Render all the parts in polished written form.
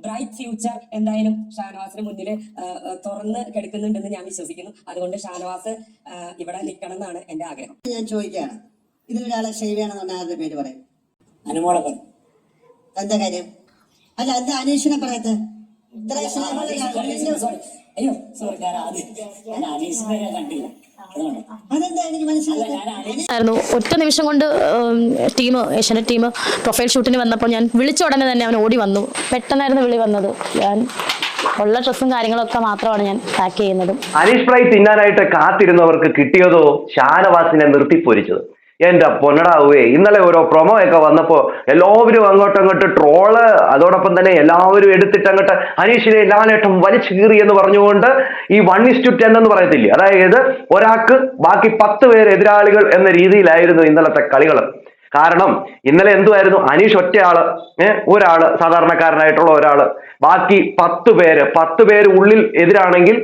Bright future എന്തായാലും ഷാനവാസിന് മുന്നിൽ തുറന്ന് കിടക്കുന്നുണ്ടെന്ന് ഞാൻ വിശ്വസിക്കുന്നു. അതുകൊണ്ട് ഷാനവാസ് ഇവിടെ നിൽക്കണം എന്നാണ് എന്റെ ആഗ്രഹം. ഞാൻ ചോദിക്കുകയാണ്, ഇതിലൊരാളെ ഷെയ്വിയാണെന്ന് പറഞ്ഞാൽ ആരുടെ പേര് പറയും? അനുമോളെ പറയും. എന്താ കാര്യം? അല്ല, എന്താ അനീഷിനെ പറയത്ത്? അയ്യോ സോറി, ഞാൻ അനീഷിനെ കണ്ടില്ല. അതെന്താ എനിക്ക് മനസ്സിലായിരുന്നു. ഒറ്റ നിമിഷം കൊണ്ട് ഏഷ്യാനെറ്റ് ടീം പ്രൊഫൈൽ ഷൂട്ടിന് വന്നപ്പോൾ ഞാൻ വിളിച്ച ഉടനെ തന്നെ അവൻ ഓടി വന്നു. പെട്ടെന്നായിരുന്നു വിളി വന്നത്. ഞാൻ ഉള്ള ഡ്രസ്സും കാര്യങ്ങളൊക്കെ മാത്രമാണ് ഞാൻ പാക്ക് ചെയ്യുന്നത്. അനീഷ് ഫ്രൈ തിന്നാനായിട്ട് കാത്തിരുന്നവർക്ക് കിട്ടിയതോ ഷാനവാസിനെ നിർത്തിപ്പൊരിച്ചത്. എന്റെ പൊന്നടാവേ, ഇന്നലെ ഓരോ പ്രൊമോ ഒക്കെ വന്നപ്പോ എല്ലാവരും അങ്ങോട്ട് ട്രോള്, അതോടൊപ്പം തന്നെ എല്ലാവരും എടുത്തിട്ട് അങ്ങോട്ട് അനീഷിനെ ലാലേട്ടം വലിച്ചു കീറി എന്ന് പറഞ്ഞുകൊണ്ട് ഈ 1:10 എന്ന് പറയത്തില്ലേ, അതായത് ഒരാൾക്ക് ബാക്കി 10 പേര് എതിരാളികൾ എന്ന രീതിയിലായിരുന്നു ഇന്നലത്തെ കളികൾ. കാരണം ഇന്നലെ എന്തുമായിരുന്നു, അനീഷ് ഒറ്റയാള്, ഒരാള് സാധാരണക്കാരനായിട്ടുള്ള ഒരാള്, ബാക്കി 10 പേര് ഉള്ളിൽ എതിരാണെങ്കിൽ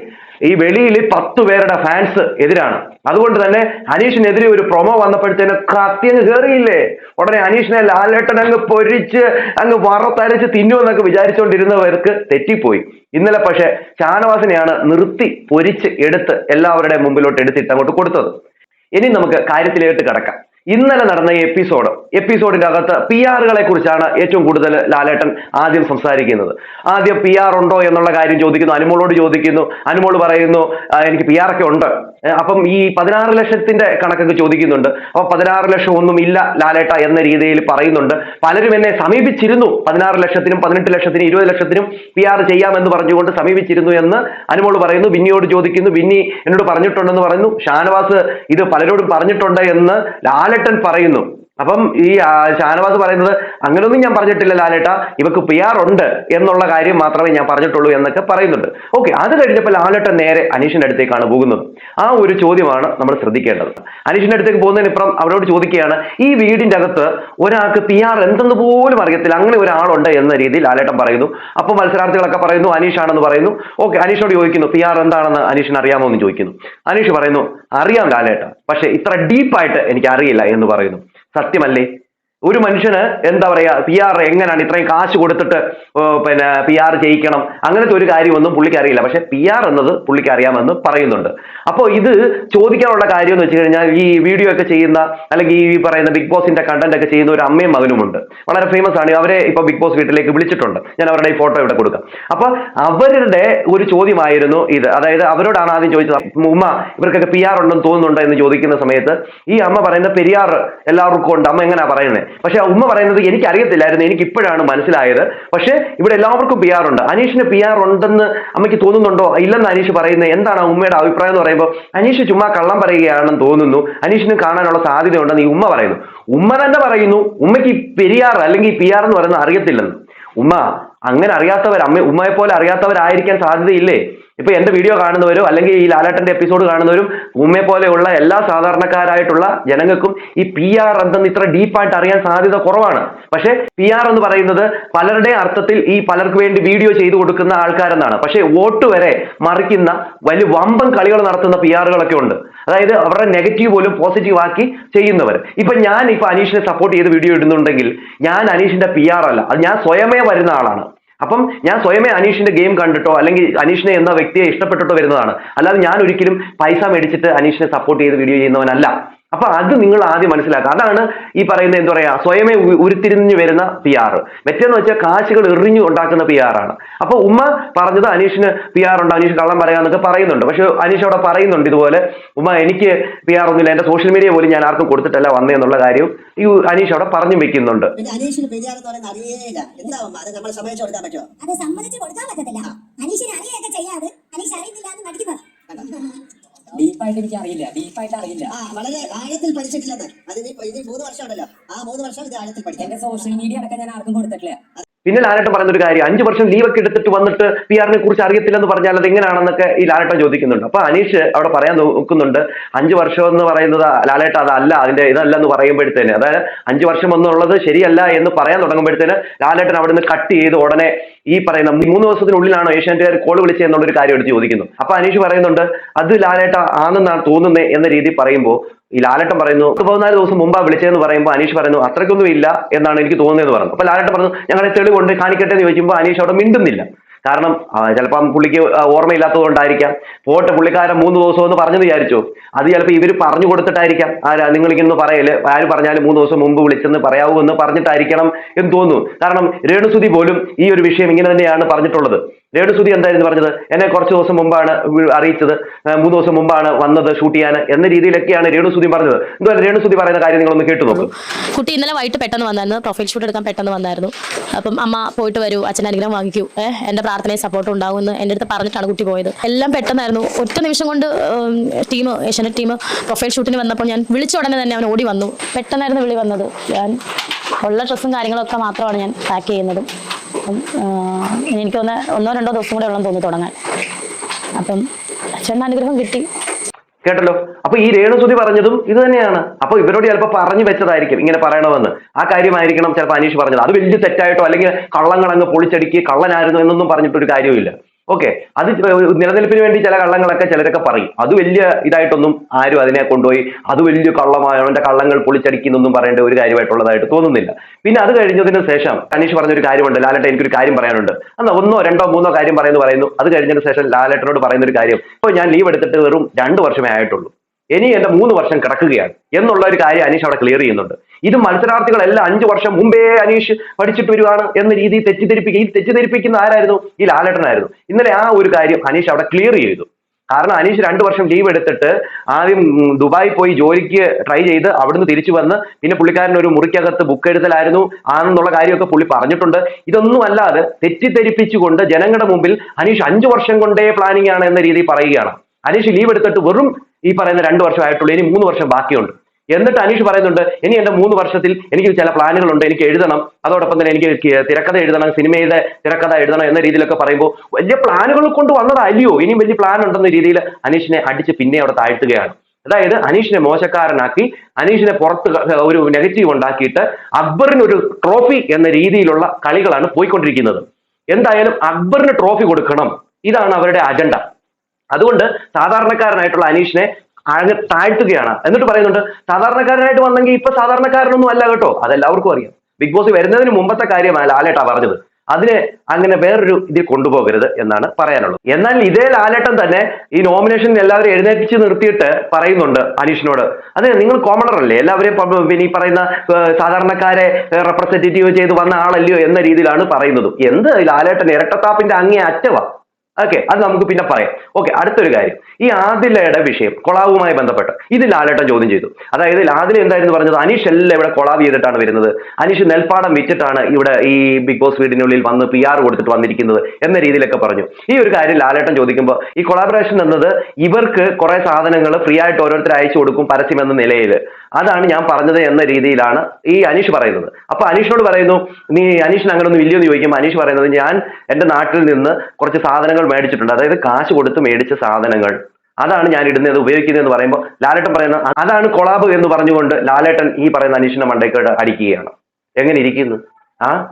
ഈ വെളിയിൽ 10 പേരുടെ ഫാൻസ് എതിരാണ്. അതുകൊണ്ട് തന്നെ അനീഷിനെതിരെ ഒരു പ്രൊമോ വന്നപ്പോഴത്തേനും കത്തിയങ്ങ് കയറിയില്ലേ. ഉടനെ അനീഷിനെ ലാലേട്ടൻ അങ്ങ് പൊരിച്ച് അങ്ങ് വറത്തരച്ച് തിന്നുമെന്നൊക്കെ വിചാരിച്ചുകൊണ്ടിരുന്നവർക്ക് തെറ്റിപ്പോയി. ഇന്നലെ പക്ഷെ ഷാനവാസിനെയാണ് നിർത്തി പൊരിച്ച് എടുത്ത് എല്ലാവരുടെയും മുമ്പിലോട്ട് എടുത്തിട്ട് അങ്ങോട്ട് കൊടുത്തത്. ഇനി നമുക്ക് കാര്യത്തിലേക്ക് കിടക്കാം. ഇന്നലെ നടന്ന ഈ എപ്പിസോഡിന്റെ അകത്ത് PR-കളെ കുറിച്ചാണ് ഏറ്റവും കൂടുതൽ ലാലേട്ടൻ ആദ്യം സംസാരിക്കുന്നത്. ആദ്യം PR ഉണ്ടോ എന്നുള്ള കാര്യം ചോദിക്കുന്നു, അനുമോളോട് ചോദിക്കുന്നു. അനുമോൾ പറയുന്നു എനിക്ക് PR ഒക്കെ ഉണ്ട്. അപ്പം ഈ 16 ലക്ഷത്തിന്റെ കണക്കൊക്കെ ചോദിക്കുന്നുണ്ട്. അപ്പൊ 16 ലക്ഷം ഒന്നും ഇല്ല ലാലേട്ട എന്ന രീതിയിൽ പറയുന്നുണ്ട്. പലരും എന്നെ സമീപിച്ചിരുന്നു, 16 ലക്ഷത്തിനും 18 ലക്ഷത്തിനും 20 ലക്ഷത്തിനും PR ചെയ്യാമെന്ന് പറഞ്ഞുകൊണ്ട് സമീപിച്ചിരുന്നു എന്ന് അനുമോൾ പറയുന്നു. ബിന്നിയോട് ചോദിക്കുന്നു, ബിന്നി എന്നോട് പറഞ്ഞിട്ടുണ്ടെന്ന് പറയുന്നു. ഷാനവാസ് ഇത് പലരോടും പറഞ്ഞിട്ടുണ്ട് എന്ന് ലാലേട്ടൻ പറയുന്നു. അപ്പം ഈ ഷാനവാസ് പറയുന്നത് അങ്ങനെയൊന്നും ഞാൻ പറഞ്ഞിട്ടില്ല ലാലേട്ട, ഇവക്ക് PR ഉണ്ട് എന്നുള്ള കാര്യം മാത്രമേ ഞാൻ പറഞ്ഞിട്ടുള്ളൂ എന്നൊക്കെ പറയുന്നുണ്ട്. ഓക്കെ, അത് കഴിഞ്ഞപ്പോൾ ലാലേട്ടൻ നേരെ അനീഷിന്റെ അടുത്തേക്കാണ് പോകുന്നത്. ആ ഒരു ചോദ്യമാണ് നമ്മൾ ശ്രദ്ധിക്കേണ്ടത്. അനീഷിന്റെ അടുത്തേക്ക് പോകുന്നതിനിപ്പുറം അവരോട് ചോദിക്കുകയാണ്, ഈ വീടിന്റെ അകത്ത് ഒരാൾക്ക് PR എന്തെന്ന് പോലും അറിയത്തില്ല, അങ്ങനെ ഒരാളുണ്ട് എന്ന രീതിയിൽ ലാലേട്ടൻ പറയുന്നു. അപ്പോൾ മത്സരാർത്ഥികളൊക്കെ പറയുന്നു അനീഷാണെന്ന് പറയുന്നു. ഓക്കെ, അനീഷിനോട് ചോദിക്കുന്നു PR എന്താണെന്ന് അനീഷിന് അറിയാമോ എന്ന് ചോദിക്കുന്നു. അനീഷ് പറയുന്നു അറിയാം ലാലേട്ട, പക്ഷെ ഇത്ര ഡീപ്പായിട്ട് എനിക്ക് അറിയില്ല എന്ന് പറയുന്നു. സത്യമല്ലേ? ഒരു മനുഷ്യന് എന്താ പറയാ, PR എങ്ങനെയാണ് ഇത്രയും കാശ് കൊടുത്തിട്ട് PR ചെയ്യിക്കണം, അങ്ങനത്തെ ഒരു കാര്യമൊന്നും പുള്ളിക്ക് അറിയില്ല. പക്ഷെ PR എന്നത് പുള്ളിക്ക് അറിയാമെന്ന് പറയുന്നുണ്ട്. അപ്പോൾ ഇത് ചോദിക്കാനുള്ള കാര്യം എന്ന് വെച്ച് കഴിഞ്ഞാൽ, ഈ വീഡിയോ ഒക്കെ ചെയ്യുന്ന അല്ലെങ്കിൽ ഈ പറയുന്ന ബിഗ് ബോസിന്റെ കണ്ടന്റ് ഒക്കെ ചെയ്യുന്ന ഒരു അമ്മയും മകനുമുണ്ട്, വളരെ ഫേമസ് ആണ്. അവരെ ഇപ്പൊ ബിഗ് ബോസ് വീട്ടിലേക്ക് വിളിച്ചിട്ടുണ്ട്. ഞാൻ അവരുടെ ഈ ഫോട്ടോ ഇവിടെ കൊടുക്കാം. അപ്പൊ അവരുടെ ഒരു ചോദ്യമായിരുന്നു ഇത്. അതായത് അവരോടാണ് ആദ്യം ചോദിച്ചത്, ഉമ്മ ഇവർക്കൊക്കെ PR ഉണ്ടെന്ന് തോന്നുന്നുണ്ടോ എന്ന് ചോദിക്കുന്ന സമയത്ത് ഈ അമ്മ പറയുന്നത് പെരിയാർ എല്ലാവർക്കും ഉണ്ട്, അമ്മ എങ്ങനെയാ പറയുന്നത്? പക്ഷെ ഉമ്മ പറയുന്നത് എനിക്ക് അറിയത്തില്ലായിരുന്നു, എനിക്ക് ഇപ്പോഴാണ് മനസ്സിലായത്. പക്ഷെ ഇവിടെ എല്ലാവർക്കും PR ഉണ്ട്. അനീഷിന് PR ഉണ്ടെന്ന് അമ്മയ്ക്ക് തോന്നുന്നുണ്ടോ? ഇല്ലെന്ന് അനീഷ് പറയുന്നത്. എന്താണ് ഉമ്മയുടെ അഭിപ്രായം എന്ന് പറയുമ്പോൾ അനീഷ് ചുമ്മാ കള്ളം പറയുകയാണെന്ന് തോന്നുന്നു, അനീഷിന് കാണാനുള്ള സാധ്യത ഉണ്ടെന്ന് ഈ ഉമ്മ പറയുന്നു. ഉമ്മ തന്നെ പറയുന്നു ഉമ്മയ്ക്ക് പെരിയാർ അല്ലെങ്കിൽ PR എന്ന് പറയുന്നത് അറിയത്തില്ലെന്ന്. ഉമ്മ അങ്ങനെ അറിയാത്തവർ, ഉമ്മയെ പോലെ അറിയാത്തവരായിരിക്കാൻ സാധ്യതയില്ലേ? ഇപ്പൊ എന്റെ വീഡിയോ കാണുന്നവരും അല്ലെങ്കിൽ ഈ ലാലേട്ടന്റെ എപ്പിസോഡ് കാണുന്നവരും ഉമ്മയെ പോലെയുള്ള എല്ലാ സാധാരണക്കാരായിട്ടുള്ള ജനങ്ങൾക്കും ഈ PR എന്തെന്ന് ഇത്ര ഡീപ്പായിട്ട് അറിയാൻ സാധ്യത കുറവാണ്. പക്ഷെ PR എന്ന് പറയുന്നത് പലരുടെ അർത്ഥത്തിൽ ഈ പലർക്ക് വേണ്ടി വീഡിയോ ചെയ്തു കൊടുക്കുന്ന ആൾക്കാരെന്നാണ്. പക്ഷെ വോട്ട് വരെ മറിക്കുന്ന വലിയ വമ്പൻ കളികൾ നടത്തുന്ന PR-കളൊക്കെ ഉണ്ട്. അതായത് അവരുടെ നെഗറ്റീവ് പോലും പോസിറ്റീവ് ആക്കി ചെയ്യുന്നവർ. ഇപ്പൊ അനീഷിനെ സപ്പോർട്ട് ചെയ്ത് വീഡിയോ ഇടുന്നുണ്ടെങ്കിൽ ഞാൻ അനീഷിന്റെ PR അല്ല, അത് ഞാൻ സ്വയമേ വരുന്ന ആളാണ്. അപ്പം ഞാൻ സ്വയമേ അനീഷിന്റെ ഗെയിം കണ്ടിട്ടോ അല്ലെങ്കിൽ അനീഷിനെ എന്ന വ്യക്തിയെ ഇഷ്ടപ്പെട്ടിട്ടോ വരുന്നതാണ്. അല്ലാതെ ഞാൻ ഒരിക്കലും പൈസ മേടിച്ചിട്ട് അനീഷിനെ സപ്പോർട്ട് ചെയ്ത് വീഡിയോ ചെയ്യുന്നവനല്ല. അപ്പൊ അത് നിങ്ങൾ ആദ്യം മനസ്സിലാക്കുക. അതാണ് ഈ പറയുന്ന എന്താ പറയാ, സ്വയമേ ഉരുത്തിരിഞ്ഞു വരുന്ന PR. മറ്റേന്ന് വെച്ചാൽ കാശുകൾ എറിഞ്ഞു ഉണ്ടാക്കുന്ന PR ആണ്. അപ്പൊ ഉമ്മ പറഞ്ഞത് അനീഷിന് PR ഉണ്ട്, അനീഷ് കള്ളം പറയാന്നൊക്കെ പറയുന്നുണ്ട്. പക്ഷെ അനീഷ് അവിടെ പറയുന്നുണ്ട് ഇതുപോലെ, ഉമ്മ എനിക്ക് PR ഒന്നുമില്ല, എന്റെ സോഷ്യൽ മീഡിയ പോലും ഞാൻ ആർക്കും കൊടുത്തിട്ടല്ല വന്നേ എന്നുള്ള കാര്യം ഈ അനീഷ് അവിടെ പറഞ്ഞു വെക്കുന്നുണ്ട്. അനീഷിന് PR എന്ന് പറയുന്നത് അറിയേയില്ല. എന്താവും അത് നമ്മൾ സമ്മതിച്ചു കൊടുക്കാൻ പറ്റുമോ? അത് സമ്മതിച്ചു കൊടുക്കാൻ പറ്റത്തില്ല. അനീഷിന് അറിയൊക്കെ ചെയ്യാതെ അനീഷ് അറിയുന്നില്ല എന്ന് നടിക്കുന്നത്. ഡീപ്പായിട്ട് എനിക്ക് അറിയില്ല, ഡീപ്പായിട്ട് അറിയില്ല. വളരെ ആഴത്തിൽ പഠിച്ചിട്ടില്ലെന്ന്. അതിന് 3 വർഷം ഉണ്ടല്ലോ, ആ 3 വർഷം ഇത് ആഴത്തിൽ പഠിക്കും. എന്റെ സോഷ്യൽ മീഡിയ അടക്കം ഞാൻ ആർക്കും കൊടുത്തിട്ടില്ല. പിന്നെ ലാലേട്ടൻ പറയുന്ന ഒരു കാര്യം, 5 വർഷം ലീവൊക്കെ എടുത്തിട്ട് വന്നിട്ട് PR-നെ കുറിച്ച് അറിയത്തില്ലെന്ന് പറഞ്ഞാൽ അത് എങ്ങനെയാണെന്നൊക്കെ ഈ ലാലേട്ടൻ ചോദിക്കുന്നുണ്ട്. അപ്പൊ അനീഷ് അവിടെ പറയാൻ നോക്കുന്നുണ്ട്, 5 വർഷം എന്ന് പറയുന്നത് ലാലേട്ട അതല്ല, അതിന്റെ ഇതല്ല എന്ന് പറയുമ്പോഴത്തേന്, അതായത് 5 വർഷം എന്നുള്ളത് ശരിയല്ല എന്ന് പറയാൻ തുടങ്ങുമ്പോഴത്തേന് ലാലേട്ടൻ അവിടെ നിന്ന് കട്ട് ചെയ്ത് ഉടനെ ഈ പറയുന്ന 3 ദിവസത്തിനുള്ളിലാണോ ഏഷ്യാനെറ്റുകാർ കോൾ വിളിച്ചത് എന്നുള്ളൊരു കാര്യം എടുത്ത് ചോദിക്കുന്നു. അപ്പൊ അനീഷ് പറയുന്നുണ്ട് അത് ലാലേട്ട ആണെന്നാണ് തോന്നുന്നത് എന്ന രീതി പറയുമ്പോൾ ഈ ലാലേട്ടൻ പറയുന്നു 14 ദിവസം മുമ്പാ വിളിച്ചതെന്ന് പറയുമ്പോൾ അനീഷ് പറയുന്നു അത്രയ്ക്കൊന്നും ഇല്ല എന്നാണ് എനിക്ക് തോന്നുന്നതെന്ന് പറഞ്ഞു. അപ്പൊ ലാലേട്ടൻ പറഞ്ഞു ഞങ്ങളെ തെളിവുണ്ട് കാണിക്കട്ടെ എന്ന് ചോദിക്കുമ്പോൾ അനീഷ് അവിടെ മിണ്ടുന്നില്ല. കാരണം ചിലപ്പം പുള്ളിക്ക് ഓർമ്മയില്ലാത്തത് കൊണ്ടായിരിക്കാം. പോട്ടെ, പുള്ളിക്കാരൻ 3 ദിവസം എന്ന് പറഞ്ഞെന്ന് വിചാരിച്ചു. അത് ചിലപ്പോൾ ഇവർ പറഞ്ഞു കൊടുത്തിട്ടായിരിക്കാം. നിങ്ങളിങ്ങനെ പറയല് ആര് പറഞ്ഞാലും 3 ദിവസം മുമ്പ് വിളിച്ചെന്ന് പറയാവൂ എന്ന് പറഞ്ഞിട്ടായിരിക്കണം എന്ന് തോന്നുന്നു. കാരണം രേണുസുതി പോലും ഈ ഒരു വിഷയം ഇങ്ങനെ തന്നെയാണ് പറഞ്ഞിട്ടുള്ളത്. രേണുസുതി എന്തായിരുന്നു പറഞ്ഞത്, എന്നെ കുറച്ച് ദിവസം മുമ്പാണ് അറിയിച്ചത്, 3 ദിവസം മുമ്പാണ് വന്നത് ഷൂട്ട് ചെയ്യാൻ എന്ന രീതിയിലൊക്കെയാണ് രേണുസുതി പറഞ്ഞത്. എന്തുപോലെ രേണുസുതി പറയുന്ന കാര്യം നിങ്ങളൊന്ന് കേട്ടു നോക്കും. കുട്ടി ഇന്നലെ വൈകിട്ട് പെട്ടെന്ന് വന്നായിരുന്നു, പ്രൊഫൈൽ ഷൂട്ട് എടുക്കാൻ പെട്ടെന്ന് വന്നായിരുന്നു. അപ്പം അമ്മ പോയിട്ട് വരൂ, അച്ഛൻ അനുഗ്രഹം വാങ്ങിക്കൂ, എന്റെ പ്രാർത്ഥനയും സപ്പോർട്ടും ഉണ്ടാവുമെന്ന് എൻ്റെ അടുത്ത് പറഞ്ഞിട്ടാണ് കുട്ടി പോയത്. എല്ലാം പെട്ടെന്നായിരുന്നു. ഒറ്റ നിമിഷം കൊണ്ട് ഏഷ്യാനെറ്റ് ടീം പ്രൊഫൈൽ ഷൂട്ടിന് വന്നപ്പോൾ ഞാൻ വിളിച്ച ഉടനെ തന്നെ അവൻ ഓടി വന്നു. പെട്ടെന്നായിരുന്നു വിളി വന്നത്. ഞാൻ ഉള്ള ഡ്രസ്സും കാര്യങ്ങളൊക്കെ മാത്രമാണ് ഞാൻ പാക്ക് ചെയ്യുന്നത്. അപ്പം എനിക്ക് 1-2 ദിവസം കൂടെ ഉള്ളെന്ന് തോന്നി തുടങ്ങാൻ. അപ്പം അച്ഛൻ്റെ അനുഗ്രഹം കിട്ടി. കേട്ടല്ലോ. അപ്പൊ ഈ രേണുസുതി പറഞ്ഞതും ഇത് തന്നെയാണ്. അപ്പൊ ഇവരോട് ചിലപ്പോൾ പറഞ്ഞു വെച്ചതായിരിക്കും ഇങ്ങനെ പറയണമെന്ന്. ആ കാര്യമായിരിക്കണം ചിലപ്പോൾ അനീഷ് പറഞ്ഞത്. അത് വലിയ തെറ്റായിട്ടോ അല്ലെങ്കിൽ കള്ളങ്ങളങ്ങ് പൊളിച്ചടുക്കി കള്ളനായിരുന്നു എന്നൊന്നും പറഞ്ഞിട്ടൊരു കാര്യമില്ല. ഓക്കെ, അത് നിലനിൽപ്പിന് വേണ്ടി ചില കള്ളങ്ങളൊക്കെ ചിലരൊക്കെ പറയും. അത് വലിയ ഇതായിട്ടൊന്നും ആരും അതിനെ കൊണ്ടുപോയി അത് വലിയ കള്ളമാണ് അവന്റെ കള്ളങ്ങൾ പൊളിച്ചടിക്കുന്നൊന്നും പറയേണ്ട ഒരു കാര്യമായിട്ടുള്ളതായിട്ട് തോന്നുന്നില്ല. പിന്നെ അത് കഴിഞ്ഞതിന് ശേഷം അനീഷ് പറഞ്ഞൊരു കാര്യമുണ്ട്. ലാലേട്ടൻ എനിക്കൊരു കാര്യം പറയാനുണ്ട്. എന്നാൽ 1, 2, 3 കാര്യം പറയുന്നു. അത് കഴിഞ്ഞതിന് ശേഷം ലാലേട്ടനോട് പറയുന്ന ഒരു കാര്യം, ഇപ്പോൾ ഞാൻ ലീവ് എടുത്തിട്ട് വെറും 2 വർഷമേ ആയിട്ടുള്ളൂ, ഇനി എന്റെ 3 വർഷം കിടക്കുകയാണ് എന്നുള്ള ഒരു കാര്യം അനീഷ് അവിടെ ക്ലിയർ ചെയ്യുന്നുണ്ട്. ഇത് മത്സരാർത്ഥികളെല്ലാം 5 വർഷം മുമ്പേ അനീഷ് പഠിച്ചിട്ട് വരുവാണ് എന്ന രീതിയിൽ തെറ്റിദ്ധരിപ്പിക്കുന്ന ആരായിരുന്നു? ഈ ലാലേട്ടനായിരുന്നു. ഇന്നലെ ആ ഒരു കാര്യം അനീഷ് അവിടെ ക്ലിയർ ചെയ്തു. കാരണം അനീഷ് 2 വർഷം ലീവ് എടുത്തിട്ട് ആദ്യം ദുബായി പോയി ജോലിക്ക് ട്രൈ ചെയ്ത് അവിടുന്ന് തിരിച്ചു വന്ന് പിന്നെ പുള്ളിക്കാരൻ ഒരു മുറിക്കകത്ത് ബുക്ക് എഴുതലായിരുന്നു ആണെന്നുള്ള കാര്യമൊക്കെ പുള്ളി പറഞ്ഞിട്ടുണ്ട്. ഇതൊന്നും അല്ലാതെ തെറ്റിദ്ധരിപ്പിച്ചുകൊണ്ട് ജനങ്ങളുടെ മുമ്പിൽ അനീഷ് 5 വർഷം കൊണ്ടേ പ്ലാനിങ് ആണ് എന്ന രീതിയിൽ പറയുകയാണ്. അനീഷ് ലീവ് എടുത്തിട്ട് വെറും ഈ പറയുന്ന 2 വർഷം ആയിട്ടുള്ളൂ, ഇനി 3 വർഷം ബാക്കിയുണ്ട്. എന്നിട്ട് അനീഷ് പറയുന്നുണ്ട് ഇനി എന്റെ 3 വർഷത്തിൽ എനിക്ക് ചില പ്ലാനുകളുണ്ട്, എനിക്ക് എഴുതണം, അതോടൊപ്പം തന്നെ എനിക്ക് തിരക്കഥ എഴുതണം, സിനിമയുടെ തിരക്കഥ എഴുതണം എന്ന രീതിയിലൊക്കെ പറയുമ്പോൾ വലിയ പ്ലാനുകൾ കൊണ്ട് വന്നതല്ലയോ, ഇനിയും വലിയ പ്ലാൻ ഉണ്ടെന്ന രീതിയിൽ അനീഷിനെ അടിച്ച് പിന്നെ അവിടെ താഴ്ത്തുകയാണ്. അതായത് അനീഷിനെ മോശക്കാരനാക്കി അനീഷിനെ പുറത്ത് ഒരു നെഗറ്റീവ് ഉണ്ടാക്കിയിട്ട് അക്ബറിന് ഒരു ട്രോഫി എന്ന രീതിയിലുള്ള കളികളാണ് പോയിക്കൊണ്ടിരിക്കുന്നത്. എന്തായാലും അക്ബറിന് ട്രോഫി കൊടുക്കണം, ഇതാണ് അവരുടെ അജണ്ട. അതുകൊണ്ട് സാധാരണക്കാരനായിട്ടുള്ള അനീഷിനെ അങ്ങ് താഴ്ത്തുകയാണ്. എന്നിട്ട് പറയുന്നുണ്ട് സാധാരണക്കാരനായിട്ട് വന്നെങ്കിൽ ഇപ്പൊ സാധാരണക്കാരനൊന്നും അല്ല കേട്ടോ, അതെല്ലാവർക്കും അറിയാം. ബിഗ് ബോസ് വരുന്നതിന് മുമ്പത്തെ കാര്യമാണ് ലാലേട്ടാ പറഞ്ഞത്. അതിനെ അങ്ങനെ വേറൊരു ഇതിൽ കൊണ്ടുപോകരുത് എന്നാണ് പറയാനുള്ളത്. എന്നാൽ ഇതേ ലാലേട്ടൻ തന്നെ ഈ നോമിനേഷൻ എല്ലാവരും എഴുന്നേൽപ്പിച്ച് നിർത്തിയിട്ട് പറയുന്നുണ്ട് അനീഷിനോട്, അതെ നിങ്ങൾ കോമണർ അല്ലേ, എല്ലാവരെയും പിന്നെ ഈ പറയുന്ന സാധാരണക്കാരെ റെപ്രസെന്റേറ്റീവ് ചെയ്ത് വന്ന ആളല്ലയോ എന്ന രീതിയിലാണ് പറയുന്നത്. എന്ത് ലാലേട്ടൻ ഇരട്ടത്താപ്പിന്റെ അങ്ങേ അറ്റവാ. ഓക്കെ, അത് നമുക്ക് പിന്നെ പറയാം. ഓക്കെ, അടുത്തൊരു കാര്യം, ഈ ആദിലയുടെ വിഷയം കൊളാവുമായി ബന്ധപ്പെട്ട് ഇത് ലാലേട്ടൻ ചോദ്യം ചെയ്തു. അതായത് ആദില എന്തായിരുന്നു പറഞ്ഞത്, അനീഷ് എല്ലാം ഇവിടെ കൊളാവ് ചെയ്തിട്ടാണ് വരുന്നത്, അനീഷ് നെൽപ്പാടം വിറ്റിട്ടാണ് ഇവിടെ ഈ ബിഗ് ബോസ് വീടിനുള്ളിൽ വന്ന് PR കൊടുത്തിട്ട് വന്നിരിക്കുന്നത് എന്ന രീതിയിലൊക്കെ പറഞ്ഞു. ഈ ഒരു കാര്യം ലാലേട്ടൻ ചോദിക്കുമ്പോൾ ഈ കൊളാബറേഷൻ എന്നത് ഇവർക്ക് കുറെ സാധനങ്ങൾ ഫ്രീ ആയിട്ട് ഓരോരുത്തർ അയച്ചു കൊടുക്കും പരസ്യം എന്ന നിലയിൽ, അതാണ് ഞാൻ പറഞ്ഞത് എന്ന രീതിയിലാണ് ഈ അനീഷ് പറയുന്നത്. അപ്പൊ അനീഷിനോട് പറയുന്നു നീ അനീഷിന് അങ്ങനെ ഒന്നും ഇല്ലയെന്ന് ചോദിക്കുമ്പോൾ അനീഷ് പറയുന്നത് ഞാൻ എന്റെ നാട്ടിൽ നിന്ന് കുറച്ച് സാധനങ്ങൾ മേടിച്ചിട്ടുണ്ട്, അതായത് കാശ് കൊടുത്ത് മേടിച്ച സാധനങ്ങൾ, അതാണ് ഞാൻ ഇടുന്നത് ഉപയോഗിക്കുന്നത് എന്ന് പറയുമ്പോൾ ലാലേട്ടൻ പറയുന്ന അതാണ് കൊളാബ് എന്ന് പറഞ്ഞുകൊണ്ട് ലാലേട്ടൻ ഈ പറയുന്ന അനീഷിന്റെ മണ്ടയ്ക്ക് അടിക്കുകയാണ്. എങ്ങനെ ഇരിക്കുന്നു?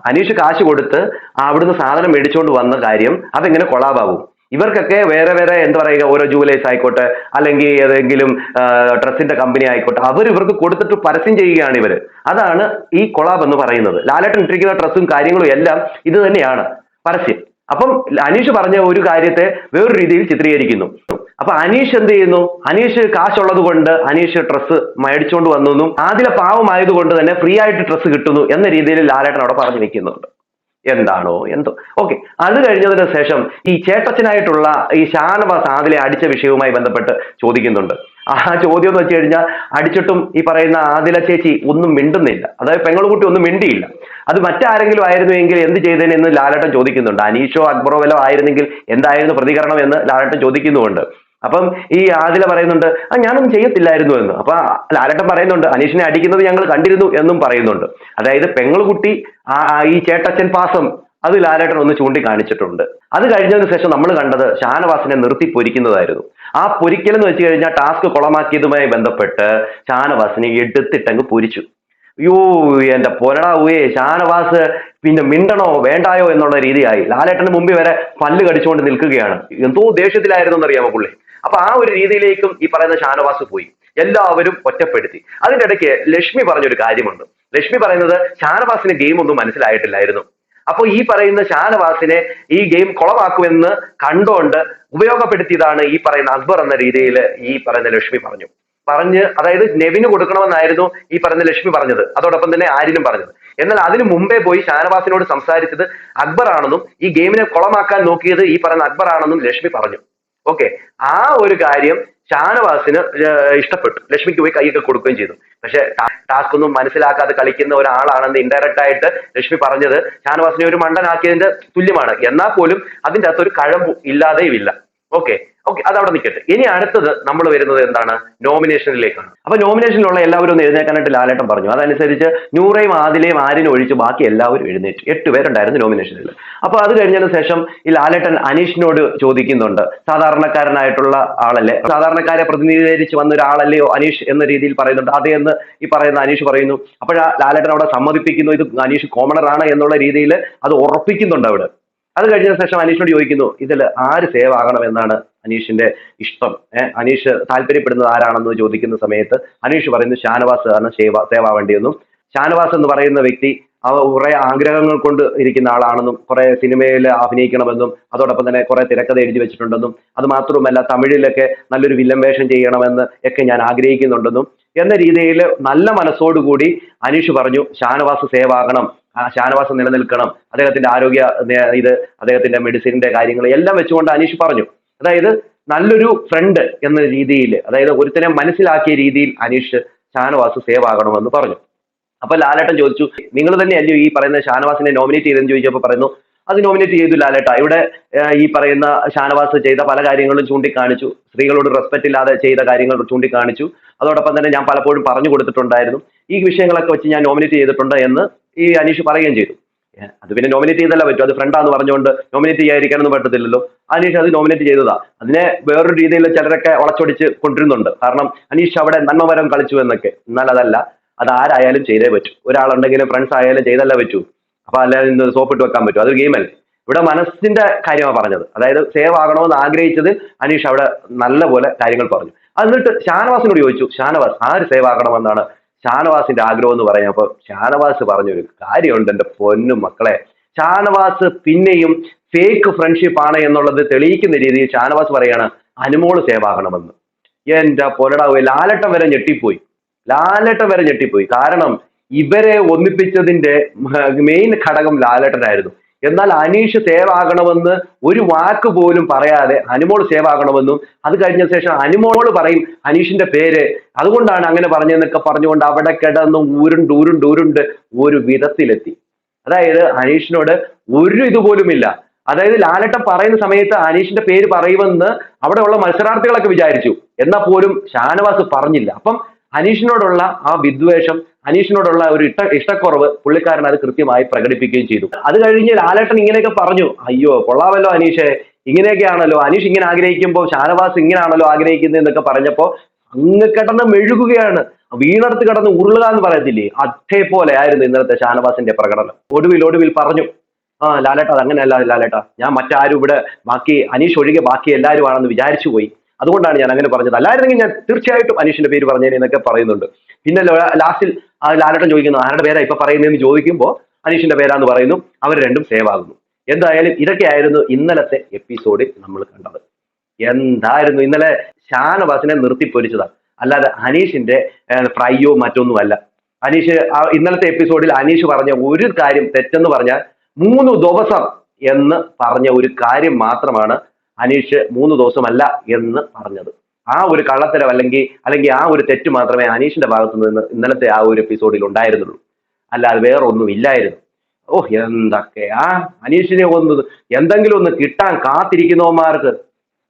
അനീഷ് കാശ് കൊടുത്ത് അവിടുന്ന് സാധനം മേടിച്ചുകൊണ്ട് വന്ന കാര്യം അതെങ്ങനെ കൊളാബാകും? ഇവർക്കൊക്കെ വേറെ വേറെ എന്താ പറയുക, ഓരോ ജുവലേഴ്സ് ആയിക്കോട്ടെ അല്ലെങ്കിൽ ഏതെങ്കിലും ഡ്രസ്സിന്റെ കമ്പനി ആയിക്കോട്ടെ, ഇവർക്ക് കൊടുത്തിട്ട് പരസ്യം ചെയ്യുകയാണ് ഇവര്. അതാണ് ഈ കൊളാബ് എന്ന് പറയുന്നത്. ലാലേട്ടൻ ഇട്ടിരിക്കുന്ന ഡ്രസ്സും കാര്യങ്ങളും എല്ലാം ഇത് തന്നെയാണ് പരസ്യം. അപ്പം അനീഷ് പറഞ്ഞ ഒരു കാര്യത്തെ വേറൊരു രീതിയിൽ ചിത്രീകരിക്കുന്നു. അപ്പൊ അനീഷ് എന്ത് ചെയ്യുന്നു, അനീഷ് കാശുള്ളത് കൊണ്ട് അനീഷ് ഡ്രസ്സ് മേടിച്ചുകൊണ്ട് വന്നു, ആദില പാവമായതുകൊണ്ട് തന്നെ ഫ്രീ ആയിട്ട് ഡ്രസ്സ് കിട്ടുന്നു എന്ന രീതിയിൽ ലാലേട്ടൻ അവിടെ പറഞ്ഞു വെക്കുന്നുണ്ട്. എന്താണോ എന്തോ. ഓക്കെ, അത് കഴിഞ്ഞതിന് ശേഷം ഈ ചേട്ടച്ചനായിട്ടുള്ള ഈ ഷാനവാസ് ആദിലെ അടിച്ച വിഷയവുമായി ബന്ധപ്പെട്ട് ചോദിക്കുന്നുണ്ട്. ആ ചോദ്യം എന്ന് വെച്ച് കഴിഞ്ഞാൽ അടിച്ചിട്ടും ഈ പറയുന്ന ആദില ചേച്ചി ഒന്നും മിണ്ടുന്നില്ല, അതായത് പെങ്ങളുകുട്ടി ഒന്നും മിണ്ടിയില്ല. അത് മറ്റാരെങ്കിലും ആയിരുന്നുവെങ്കിൽ എന്ത് ചെയ്തേനെന്ന് ലാലേട്ടൻ ചോദിക്കുന്നുണ്ട്. അനീഷോ അക്ബറോ വല്ലോ ആയിരുന്നെങ്കിൽ എന്തായിരുന്നു പ്രതികരണം എന്ന് ലാലേട്ടൻ ചോദിക്കുന്നുണ്ട്. അപ്പം ഈ ആദില പറയുന്നുണ്ട് ഞാനൊന്നും ചെയ്യത്തില്ലായിരുന്നു എന്ന്. അപ്പൊ ലാലേട്ടൻ പറയുന്നുണ്ട് അനീഷിനെ അടിക്കുന്നത് ഞങ്ങൾ കണ്ടിരുന്നു എന്നും പറയുന്നുണ്ട്. അതായത് പെങ്ങളുകുട്ടി ഈ ചേട്ടച്ചൻ പാസം അത് ലാലേട്ടൻ ഒന്ന് ചൂണ്ടിക്കാണിച്ചിട്ടുണ്ട്. അത് കഴിഞ്ഞതിന് ശേഷം നമ്മൾ കണ്ടത് ഷാനവാസിനെ നിർത്തി പൊരിക്കുന്നതായിരുന്നു. ആ പൊരിക്കലെന്ന് വെച്ച് കഴിഞ്ഞാൽ ടാസ്ക് കുളമാക്കിയതുമായി ബന്ധപ്പെട്ട് ഷാനവാസിനെ എടുത്തിട്ടങ്ങ് പൊരിച്ചു. അയ്യോ എന്റെ പൊന്നടാവേ, ഷാനവാസ് പിന്നെ മിണ്ടണോ വേണ്ടായോ എന്നുള്ള രീതിയായി. ലാലേട്ടന് മുമ്പിൽ വരെ പല്ല് കടിച്ചുകൊണ്ട് നിൽക്കുകയാണ്. എന്തോ ദേഷ്യത്തിലായിരുന്നു എന്നറിയാമോ പുള്ളി. അപ്പൊ ആ ഒരു രീതിയിലേക്കും ഈ പറയുന്ന ഷാനവാസ് പോയി. എല്ലാവരും ഒറ്റപ്പെടുത്തി. അതിന്റെ ഇടയ്ക്ക് ലക്ഷ്മി പറഞ്ഞൊരു കാര്യമുണ്ട്. ലക്ഷ്മി പറയുന്നത് ഷാനവാസിന് ഗെയിം ഒന്നും മനസ്സിലായിട്ടില്ലായിരുന്നു. അപ്പൊ ഈ പറയുന്ന ഷാനവാസിനെ ഈ ഗെയിം കുളമാക്കുമെന്ന് കണ്ടുകൊണ്ട് ഉപയോഗപ്പെടുത്തിയതാണ് ഈ പറയുന്ന അക്ബർ എന്ന രീതിയിൽ ഈ പറയുന്ന ലക്ഷ്മി പറഞ്ഞ്, അതായത് നെവിന് കൊടുക്കണമെന്നായിരുന്നു ഈ പറയുന്ന ലക്ഷ്മി പറഞ്ഞത്, അതോടൊപ്പം തന്നെ ആര്യനും പറഞ്ഞത്. എന്നാൽ അതിനു മുമ്പേ പോയി ഷാനവാസിനോട് സംസാരിച്ചത് അക്ബർ ആണെന്നും ഈ ഗെയിമിനെ കുളമാക്കാൻ നോക്കിയത് ഈ പറയുന്ന അക്ബർ ആണെന്നും ലക്ഷ്മി പറഞ്ഞു. ഓക്കെ, ആ ഒരു കാര്യം ഷാനവാസിന് ഇഷ്ടപ്പെട്ടു. ലക്ഷ്മിക്ക് പോയി കൈയൊക്കെ കൊടുക്കുകയും ചെയ്തു. പക്ഷെ ടാസ്ക് ഒന്നും മനസ്സിലാക്കാതെ കളിക്കുന്ന ഒരാളാണെന്ന് ഇൻഡയറക്റ്റ് ആയിട്ട് ലക്ഷ്മി പറഞ്ഞത് ഷാനവാസിനെ ഒരു മണ്ടനാക്കിയതിന്റെ തുല്യമാണ്. എന്നാൽ പോലും അതിൻ്റെ അകത്തൊരു കഴമ്പ് ഇല്ലാതെയും ഇല്ല. ഓക്കെ, അതവിടെ നിൽക്കട്ടെ. ഇനി അടുത്തത് നമ്മൾ വരുന്നത് എന്താണ്? നോമിനേഷനിലേക്കാണ്. അപ്പൊ നോമിനേഷനിലുള്ള എല്ലാവരും ഒന്ന് എഴുന്നേക്കാനായിട്ട് ലാലേട്ടൻ പറഞ്ഞു. അതനുസരിച്ച് നൂറയും ആദിലയും ആര്യനും ഒഴിച്ച് ബാക്കി എല്ലാവരും എഴുന്നേറ്റു. 8 പേരുണ്ടായിരുന്നു നോമിനേഷനിൽ. അപ്പൊ അത് കഴിഞ്ഞതിന് ശേഷം ഈ ലാലേട്ടൻ അനീഷിനോട് ചോദിക്കുന്നുണ്ട്, സാധാരണക്കാരനായിട്ടുള്ള ആളല്ലേ, സാധാരണക്കാരെ പ്രതിനിധീകരിച്ച് വന്ന ഒരാളല്ലയോ അനീഷ് എന്ന രീതിയിൽ പറയുന്നുണ്ട്. അതേന്ന് ഈ പറയുന്ന അനീഷ് പറയുന്നു. അപ്പോഴാ ലാലേട്ടൻ അവിടെ സമ്മതിപ്പിക്കുന്നു, ഇത് അനീഷ് കോമണർ ആണ് എന്നുള്ള രീതിയിൽ അത് ഉറപ്പിക്കുന്നുണ്ട് അവിടെ. അത് കഴിഞ്ഞ ശേഷം അനീഷിനോട് ചോദിക്കുന്നു, ഇതിൽ ആര് സേവ് ആകണം എന്നാണ് അനീഷിന്റെ ഇഷ്ടം, അനീഷ് താല്പര്യപ്പെടുന്നത് ആരാണെന്ന് ചോദിക്കുന്ന സമയത്ത് അനീഷ് പറയുന്നു ഷാനവാസ് ആണ് സേവ് ആവേണ്ടിയെന്നും. ഷാനവാസ് എന്ന് പറയുന്ന വ്യക്തി കുറെ ആഗ്രഹങ്ങൾ കൊണ്ട് ഇരിക്കുന്ന ആളാണെന്നും, കുറെ സിനിമയിൽ അഭിനയിക്കണമെന്നും, അതോടൊപ്പം തന്നെ കുറെ തിരക്കഥ എഴുതി വെച്ചിട്ടുണ്ടെന്നും, അത് മാത്രമല്ല തമിഴിലൊക്കെ നല്ലൊരു വില്ലൻ വേഷം ചെയ്യണമെന്ന് ഒക്കെ ഞാൻ ആഗ്രഹിക്കുന്നുണ്ടെന്നും എന്ന രീതിയിൽ നല്ല മനസ്സോടുകൂടി അനീഷ് പറഞ്ഞു ഷാനവാസ് സേവ് ആകണം, ഷാനവാസ് നിലനിൽക്കണം, അദ്ദേഹത്തിന്റെ ആരോഗ്യ അദ്ദേഹത്തിന്റെ മെഡിസിന്റെ കാര്യങ്ങൾ എല്ലാം വെച്ചുകൊണ്ട് അനീഷ് പറഞ്ഞു. അതായത് നല്ലൊരു ഫ്രണ്ട് എന്ന രീതിയിൽ, അതായത് ഒരുത്തനെ മനസ്സിലാക്കിയ രീതിയിൽ അനീഷ് ഷാനവാസ് സേവ് ആകണമെന്ന് പറഞ്ഞു. അപ്പൊ ലാലേട്ടൻ ചോദിച്ചു, നിങ്ങൾ തന്നെയല്ലോ ഈ പറയുന്ന ഷാനവാസിനെ നോമിനേറ്റ് ചെയ്തെന്ന് ചോദിച്ചപ്പോൾ പറയുന്നു, അത് നോമിനേറ്റ് ചെയ്തു ലാലേട്ട. ഇവിടെ ഈ പറയുന്ന ഷാനവാസ് ചെയ്ത പല കാര്യങ്ങളും ചൂണ്ടിക്കാണിച്ചു, സ്ത്രീകളോട് റെസ്പെക്ട് ഇല്ലാതെ ചെയ്ത കാര്യങ്ങൾ ചൂണ്ടിക്കാണിച്ചു. അതോടൊപ്പം തന്നെ ഞാൻ പലപ്പോഴും പറഞ്ഞു കൊടുത്തിട്ടുണ്ടായിരുന്നു, ഈ വിഷയങ്ങളൊക്കെ വെച്ച് ഞാൻ നോമിനേറ്റ് ചെയ്തിട്ടുണ്ട് എന്ന് ഈ അനീഷ് പറയുകയും ചെയ്തു. അത് പിന്നെ നോമിനേറ്റ് ചെയ്തല്ല പറ്റും, അത് ഫ്രണ്ടാന്ന് പറഞ്ഞുകൊണ്ട് നോമിനേറ്റ് ചെയ്യാതിരിക്കാനൊന്നും പറ്റത്തില്ലല്ലോ. അനീഷ് അത് നോമിനേറ്റ് ചെയ്തതാ. അതിനെ വേറൊരു രീതിയിൽ ചിലരൊക്കെ വളച്ചൊടിച്ച് കൊണ്ടിരുന്നുണ്ട്. കാരണം അനീഷ് അവിടെ നന്മമരം കളിച്ചു എന്നൊക്കെ. എന്നാൽ അതല്ല, അത് ആരായാലും ചെയ്തേ പറ്റൂ. ഒരാളുണ്ടെങ്കിലും ഫ്രണ്ട്സ് ആയാലും ചെയ്തല്ല പറ്റൂ. അപ്പൊ അല്ലാതെ ഇന്ന് സോപ്പിട്ട് വെക്കാൻ പറ്റും? അതൊരു ഗെയിമല്ലേ. ഇവിടെ മനസ്സിന്റെ കാര്യമാണ് പറഞ്ഞത്. അതായത് സേവ് ആകണമെന്ന് ആഗ്രഹിച്ചത് അനീഷ് അവിടെ നല്ലപോലെ കാര്യങ്ങൾ പറഞ്ഞു. എന്നിട്ട് ഷാനവാസിനോട് ചോദിച്ചു, ഷാനവാസ് ആര് സേവ് ആകണമെന്നാണ് ഷാനവാസിന്റെ ആഗ്രഹം എന്ന് പറഞ്ഞപ്പോൾ ഷാനവാസ് പറഞ്ഞൊരു കാര്യമുണ്ട്, എന്റെ പൊന്നും മക്കളെ. ഷാനവാസ് പിന്നെയും ഫേക്ക് ഫ്രണ്ട്ഷിപ്പ് ആണ് എന്നുള്ളത് തെളിയിക്കുന്ന രീതിയിൽ ഷാനവാസ് പറയാണ് അനുമോള് സേവ് ആകണമെന്ന്. എന്റെ പൊന്നടാവേ, ലാലേട്ടൻ വരെ ഞെട്ടിപ്പോയി. കാരണം ഇവരെ ഒന്നിപ്പിച്ചതിന്റെ മെയിൻ ഘടകം ലാലേട്ടനായിരുന്നു. എന്നാൽ അനീഷ് സേവ് ആകണമെന്ന് ഒരു വാക്ക് പോലും പറയാതെ അനുമോൾ സേവ് ആകണമെന്നും, അത് കഴിഞ്ഞ ശേഷം അനുമോള് പറയും അനീഷിന്റെ പേര്, അതുകൊണ്ടാണ് അങ്ങനെ പറഞ്ഞതെന്നൊക്കെ പറഞ്ഞുകൊണ്ട് അവിടെ കിടന്ന് ഉരുണ്ട് ഒരു വിധത്തിലെത്തി. അതായത് അനീഷിനോട് ഒരു ഇതുപോലുമില്ല. അതായത് ലാലേട്ടൻ പറയുന്ന സമയത്ത് അനീഷിന്റെ പേര് പറയുമെന്ന് അവിടെയുള്ള മത്സരാർത്ഥികളൊക്കെ വിചാരിച്ചു, എന്നാൽ പോലും ഷാനവാസ് പറഞ്ഞില്ല. അപ്പം അനീഷിനോടുള്ള ആ വിദ്വേഷം, അനീഷിനോടുള്ള ഒരു ഇഷ്ടക്കുറവ് പുള്ളിക്കാരൻ അത് കൃത്യമായി പ്രകടിപ്പിക്കുകയും ചെയ്തു. അത് കഴിഞ്ഞ് ലാലേട്ടൻ ഇങ്ങനെയൊക്കെ പറഞ്ഞു, അയ്യോ കൊള്ളാമല്ലോ അനീഷെ, ഇങ്ങനെയൊക്കെയാണല്ലോ അനീഷ് ഇങ്ങനെ ആഗ്രഹിക്കുമ്പോൾ ഷാനവാസ് ഇങ്ങനെയാണല്ലോ ആഗ്രഹിക്കുന്നത് എന്നൊക്കെ പറഞ്ഞപ്പോ അങ്ങ് കിടന്ന് മെഴുകുകയാണ്, വീണടുത്ത് കിടന്ന് ഉരുളുക എന്ന് പറയത്തില്ലേ, അതേപോലെ ആയിരുന്നു ഇന്നലത്തെ ഷാനവാസിന്റെ പ്രകടനം. ഒടുവിൽ പറഞ്ഞു, ലാലേട്ട അത് അങ്ങനെയല്ല ലാലേട്ട, ഞാൻ മറ്റാരും ഇവിടെ ബാക്കി അനീഷ് ഒഴികെ ബാക്കി എല്ലാവരും ആണെന്ന് വിചാരിച്ചു പോയി, അതുകൊണ്ടാണ് ഞാൻ അങ്ങനെ പറഞ്ഞത്, അല്ലായിരുന്നെങ്കിൽ ഞാൻ തീർച്ചയായിട്ടും അനീഷിന്റെ പേര് പറഞ്ഞേനെ എന്നൊക്കെ പറയുന്നുണ്ട്. പിന്നെ ലാസ്റ്റിൽ ലാലേട്ടൻ ചോദിക്കുന്നു ആരുടെ പേരാ ഇപ്പൊ പറയുന്നതെന്ന് ചോദിക്കുമ്പോൾ അനീഷിന്റെ പേരാന്ന് പറയുന്നു. അവർ രണ്ടും സേവ് ആകുന്നു. എന്തായാലും ഇതൊക്കെയായിരുന്നു ഇന്നലത്തെ എപ്പിസോഡിൽ നമ്മൾ കണ്ടത്. എന്തായിരുന്നു ഇന്നലെ ഷാനവാസിനെ നിർത്തിപ്പൊരിച്ചതാണ്, അല്ലാതെ അനീഷിന്റെ ഫ്രൈയോ മറ്റൊന്നുമല്ല. അനീഷ് ഇന്നലത്തെ എപ്പിസോഡിൽ അനീഷ് പറഞ്ഞ ഒരു കാര്യം തെറ്റെന്ന് പറഞ്ഞാൽ 3 ദിവസം എന്ന് പറഞ്ഞ ഒരു കാര്യം മാത്രമാണ് അനീഷ് 3 ദിവസമല്ല എന്ന് പറഞ്ഞത്. ആ ഒരു കള്ളത്തരം അല്ലെങ്കിൽ ആ ഒരു തെറ്റ് മാത്രമേ അനീഷിന്റെ ഭാഗത്തു നിന്ന് ഇന്നലത്തെ ആ ഒരു എപ്പിസോഡിൽ ഉണ്ടായിരുന്നുള്ളൂ, അല്ലാതെ വേറെ ഒന്നും ഇല്ലായിരുന്നു. എന്തൊക്കെയാ അനീഷിനെ എന്തെങ്കിലും ഒന്ന് കിട്ടാൻ കാത്തിരിക്കുന്നവന്മാർക്ക്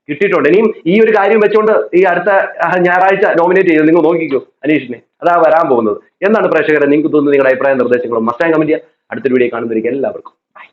കിട്ടിയിട്ടുണ്ട്. ഇനിയും ഈ ഒരു കാര്യം വെച്ചുകൊണ്ട് ഈ അടുത്ത ഞായറാഴ്ച നോമിനേറ്റ് ചെയ്ത് നിങ്ങൾ നോക്കിക്കോ അനീഷിനെ, അതാ വരാൻ പോകുന്നത്. എന്താണ് പ്രേക്ഷകരെ നിങ്ങൾക്ക് തോന്നുന്നത്? നിങ്ങളുടെ അഭിപ്രായ നിർദ്ദേശങ്ങളും മസ്റ്റാൻ കമന്റ് ചെയ്യുക. അടുത്തൊരു വീഡിയോ കാണുന്നവർക്ക് എല്ലാവർക്കും ബൈ.